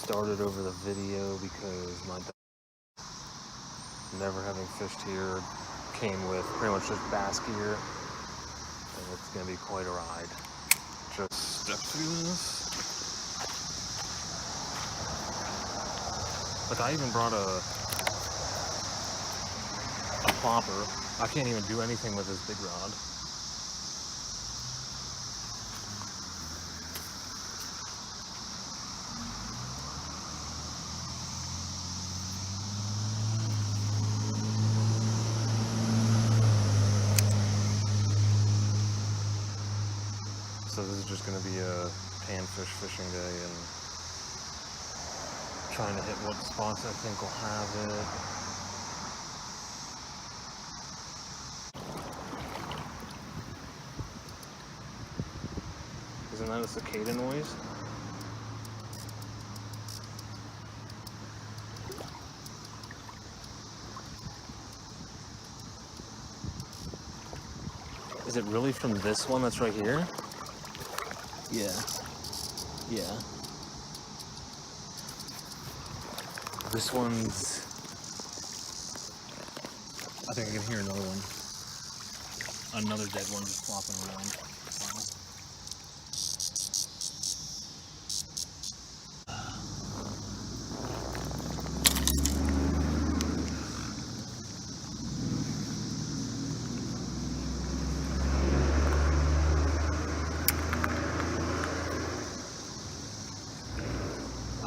started over the video because my dad, never having fished here, came with pretty much just bass gear, and it's gonna be quite a ride. Just step through this. Like, I even brought a plopper. I can't even do anything with this big rod. So this is just going to be a panfish fishing day and trying to hit what spots I think will have it. Isn't that a cicada noise? Is it really from this one that's right here? Yeah. Yeah. This one's... I think I can hear another one. Another dead one just flopping around.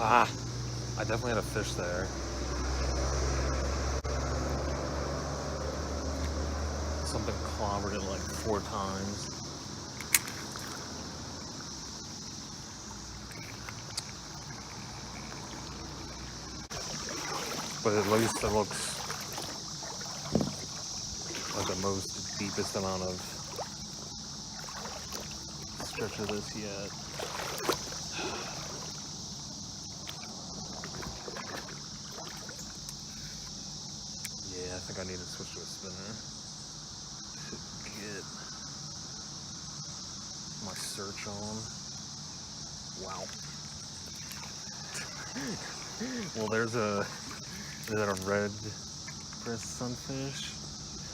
Ah, I definitely had a fish there. Something clobbered it like 4 times. But at least it looks like the most deepest amount of stretch of this yet. Yeah, I think I need to switch to a spinner to get my search on. Wow. Well, is that a red breast sunfish?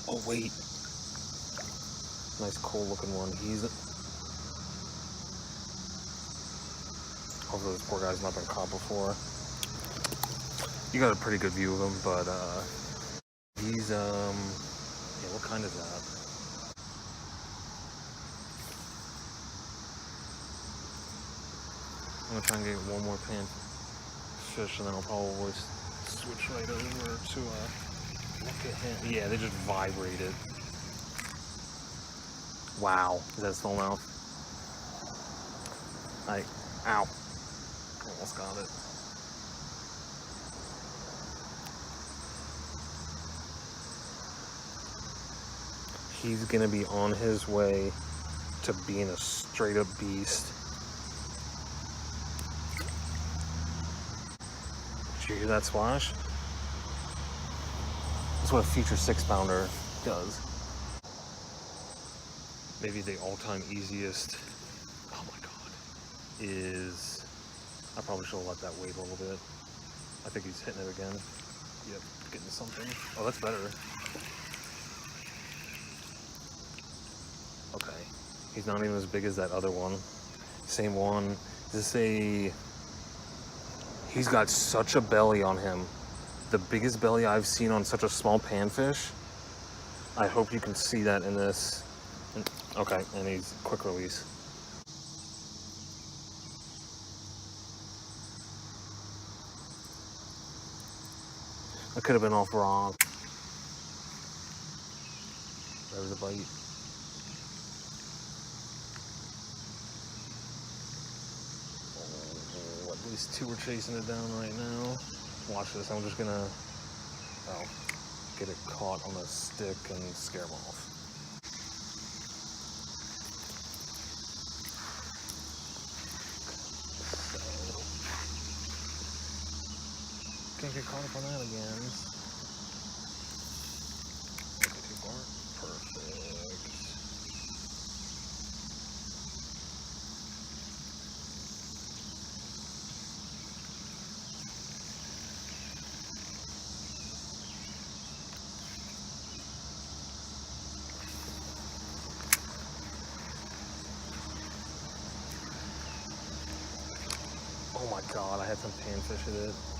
Oh wait, nice cool looking one. Hopefully this poor guy's not been caught before. You got a pretty good view of him, but he's yeah, what kind is that? I'm gonna try and get one more pan fish, and then I'll probably switch right over to look at him. Yeah, they just vibrated. Wow, is that smallmouth? Ow, almost got it. He's gonna be on his way to being a straight up beast. Did you hear that splash? That's what a future 6-pounder does. Maybe the all-time easiest, oh my god, is, I probably should have let that wait a little bit. I think he's hitting it again. Yep, getting something. Oh, that's better. Okay, he's not even as big as that other one. Same one. He's got such a belly on him. The biggest belly I've seen on such a small panfish. I hope you can see that in this. Okay, and he's quick release. I could have been off rock. There's a bite. Oh, at least 2 are chasing it down right now. Watch this, I'm just gonna get it caught on a stick and scare them off. Can't get caught up on that again. Okay, too far. Perfect. Oh my god, I had some panfish in it.